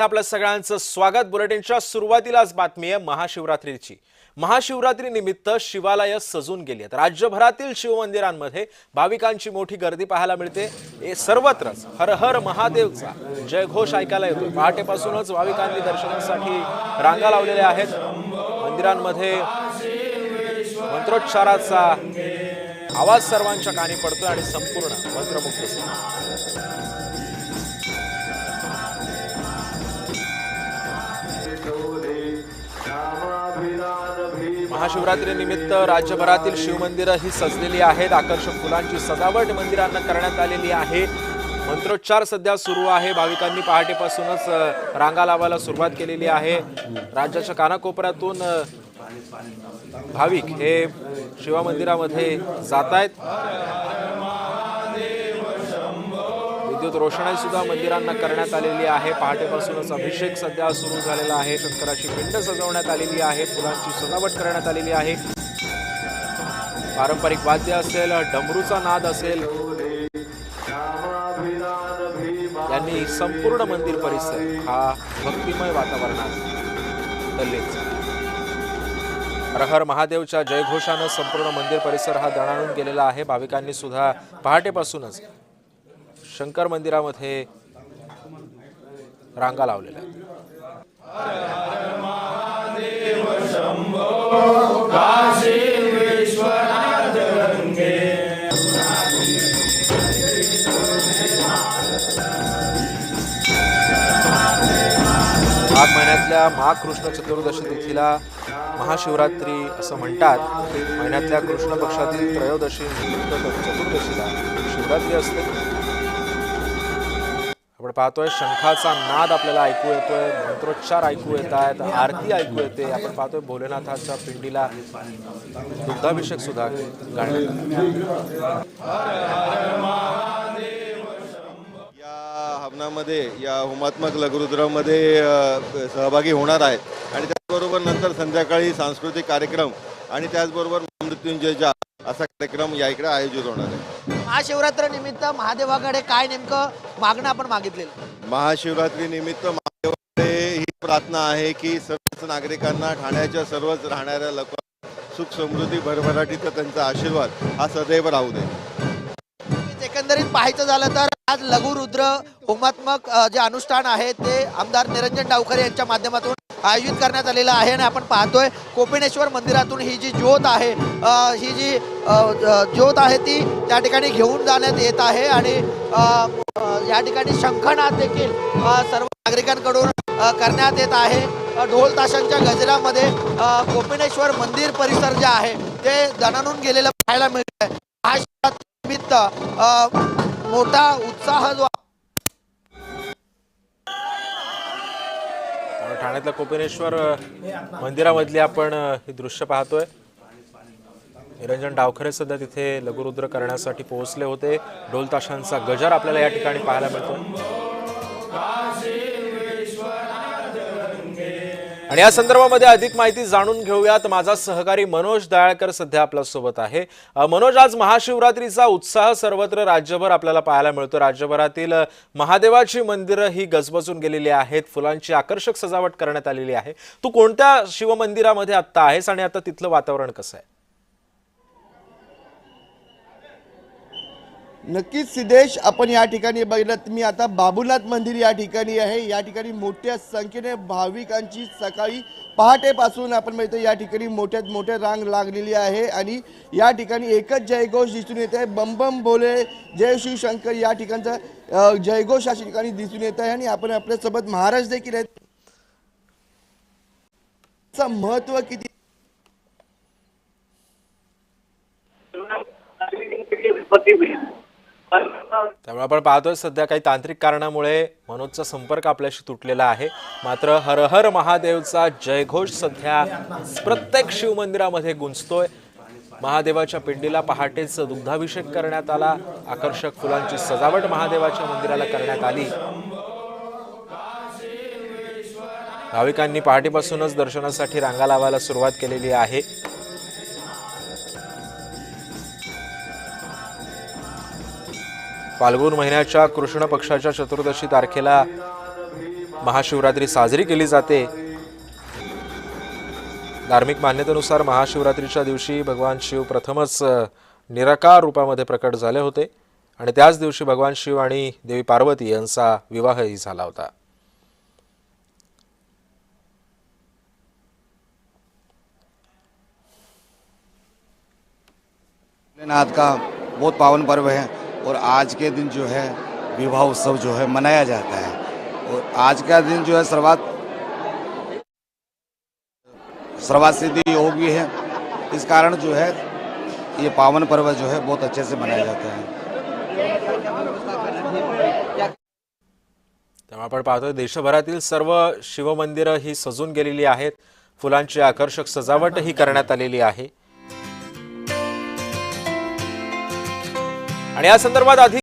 आपल्या सगळ्यांचं स्वागत। बुलेटिनच्या सुरुवातीलाच बातमी आहे महाशिवरात्रीची। महाशिवरात्री निमित्त शिवालय सजून गेली आहेत। राज्यभरातील शिवमंदिरांमध्ये भाविकांची मोठी गर्दी पाहायला मिळते। सर्वत्रच हर हर महादेवचा जयघोष ऐकायला येतो। पहाटेपासूनच भाविकांनी दर्शनासाठी रांगा लावलेल्या आहेत। मंदिरांमध्ये मंत्रोच्चाराचा आवाज सर्वांच्या कानी पडतोय आणि संपूर्ण मंत्रमुग्ध होतो। महाशिवरात्री निमित्त राज्यभरातील शिवमंदिरं ही सजलेली आहेत। आकर्षक फुलांची सजावट मंदिरांना करण्यात आलेली आहे। मंत्रोच्चार सध्या सुरू आहे। भाविकांनी पहाटेपासूनच रांगा लावायला सुरुवात केलेली आहे। राज्याच्या कानाकोपऱ्यातून भाविक हे शिवमंदिरामध्ये जात आहेत। विद्युत रोषणाई सुद्धा मंदिरांना करण्यात आलेली आहे। पहाटेपासूनच अभिषेक सध्या सुरू झालेला आहे। शंकराची पिंड सजवण्यात आलेली आहे। फुलांची सजावट करण्यात आलेली आहे। पारंपरिक वाद्य असेल, डमरूचा नाद असेल, यांनी संपूर्ण मंदिर परिसर हा भक्तिमय वातावरणात तल्लीन झाला। हर हर महादेवच्या जयघोषानं संपूर्ण मंदिर परिसर हा दणाणून गेलेला आहे। भाविकांनी सुद्धा पहाटेपासूनच शंकर मंदिरामध्ये रांगा लावलेल्या आहेत। माघ महिन्यातल्या माघ कृष्ण चतुर्दशी तिथीला महाशिवरात्री असं म्हणतात। महिन्यातल्या कृष्ण पक्षातील त्रयोदशी चतुर्दशीला शिवरात्री असते। आपण पाहतोय शंखाचा नाद आपल्याला ऐकू येतोय, मंत्रोच्चार ऐकू येत आहेत, आरती ऐकू येते। आपण पाहतोय भोलेनाथाच्या पिंडीला दुग्धाभिषेक सुद्धा या हवनामध्ये या होमात्मक लघुरुद्रामध्ये सहभागी होणार आहेत आणि त्याचबरोबर नंतर संध्याकाळी सांस्कृतिक कार्यक्रम आणि त्याचबरोबर मृत्युंजय जाप असा कार्यक्रम या इकडे आयोजित होणार आहे। महाशिवरात्री निमित्त महादेवाकडे काय नेमकं मागणं आपण मागितलेलं? महाशिवरात्री निमित्त महादेवाकडे ही प्रार्थना आहे की सर्वच नागरिकांना, ठाण्याच्या सर्वच राहणाऱ्या लोकांना सुख समृद्धी भरभराटीचा त्यांचा आशीर्वाद हा सदैव राहू दे। एकंदरीत पाहायचं झालं तर आज लघुरुद्र होमात्मक जे अनुष्ठान आहे ते आमदार निरंजन डावखरे यांच्या माध्यमातून आयोजित करण्यात आलेलं आहे आणि आपण पाहतोय कोपिनेश्वर मंदिरातून ही जी ज्योत आहे ही जी ज्योत आहे ती त्या ठिकाणी घेऊन जाण्यात येत आहे आणि या ठिकाणी शंखनाद देखील सर्व नागरिकांकडून करण्यात येत आहे। ढोल ताशांच्या गजरामध्ये कोपिनेश्वर मंदिर परिसर जे आहे ते दणाणून गेलेलं पाहायला मिळत आहे। निमित्त मोठा उत्साह जो ठाण्यातल्या कोपिनेश्वर मंदिरामधली आपण हे दृश्य पाहतोय। निरंजन डावखरे सध्या तिथे लघुरुद्र करण्यासाठी पोहोचले होते। ढोल ताशांचा गजर आपल्याला या ठिकाणी पाहायला मिळतोय आणि या संदर्भामध्ये अधिक माहिती जाणून घेऊयात। माझा सहकारी मनोज दयाळकर सध्या आपल्या सोबत आहे। मनोज, आज महाशिवरात्रीचा उत्साह सर्वत्र राज्यभर आपल्याला पाहायला मिळतो। राज्यभरातील महादेवाची मंदिरं ही गजबजून गेलेली आहेत। फुलांची आकर्षक सजावट करण्यात आलेली आहे। तू कोणत्या शिवमंदिरामध्ये आता आहेस आणि आता तिथलं वातावरण कसं आहे? नक्कीच सिद्धेश, आपण या ठिकाणी बघितलं मी आता बाबूनाथ मंदिर या ठिकाणी आहे। या ठिकाणी मोठ्या संख्येने भाविकांची सकाळी पहाटेपासून आपण बघतो या ठिकाणी मोठ्यात मोठ्या रांग लागलेली आहे आणि या ठिकाणी एकच जयघोष दिसून येत आहे। बम बम भोले जय शिव शंकर या ठिकाणचा जयघोष या ठिकाणी दिसून येत आहे आणि आपण आपल्यासोबत महाराज देखील आहेत। महत्व किती त्यामुळे आपण पाहतोय सध्या काही तांत्रिक कारणामुळे मनोजचा संपर्क आपल्याशी तुटलेला आहे। मात्र हर हर महादेवचा जयघोष सध्या प्रत्येक शिवमंदिरामध्ये गुंजतोय। महादेवाच्या पिंडीला पहाटेच दुग्धाभिषेक करण्यात आला। आकर्षक फुलांची सजावट महादेवाच्या मंदिराला करण्यात आली। भाविकांनी पहाटेपासूनच दर्शनासाठी रांगा लावायला सुरुवात केलेली आहे। फाल्गुन महिन्याच्या कृष्ण पक्षाच्या चतुर्दशी तारखेला महाशिवरात्री साजरी केली जाते। धार्मिक मान्यतेनुसार महाशिवरात्रीच्या दिवशी भगवान शिव प्रथमच निराकार रूपामध्ये प्रकट झाले होते आणि त्याच दिवशी भगवान शिव आणि देवी पार्वती यांचा विवाहही झाला होता। भोलेनाथ का बहुत पावन पर्व है और आज के दिन जो है विवाह उत्सव जो है मनाया जाता है और आज का दिन जो है सर्वात सिद्धि योग भी है। इस कारण जो है ये पावन पर्व जो है बहुत अच्छे से मनाया जाता है। तेव्हा आपण पाहतोय देशभरातील सर्व शिवमंदिरं ही सजून गेलेली आहेत। फुलांची आकर्षक सजावट ही करण्यात आलेली आहे आणि या संदर्भात अधिक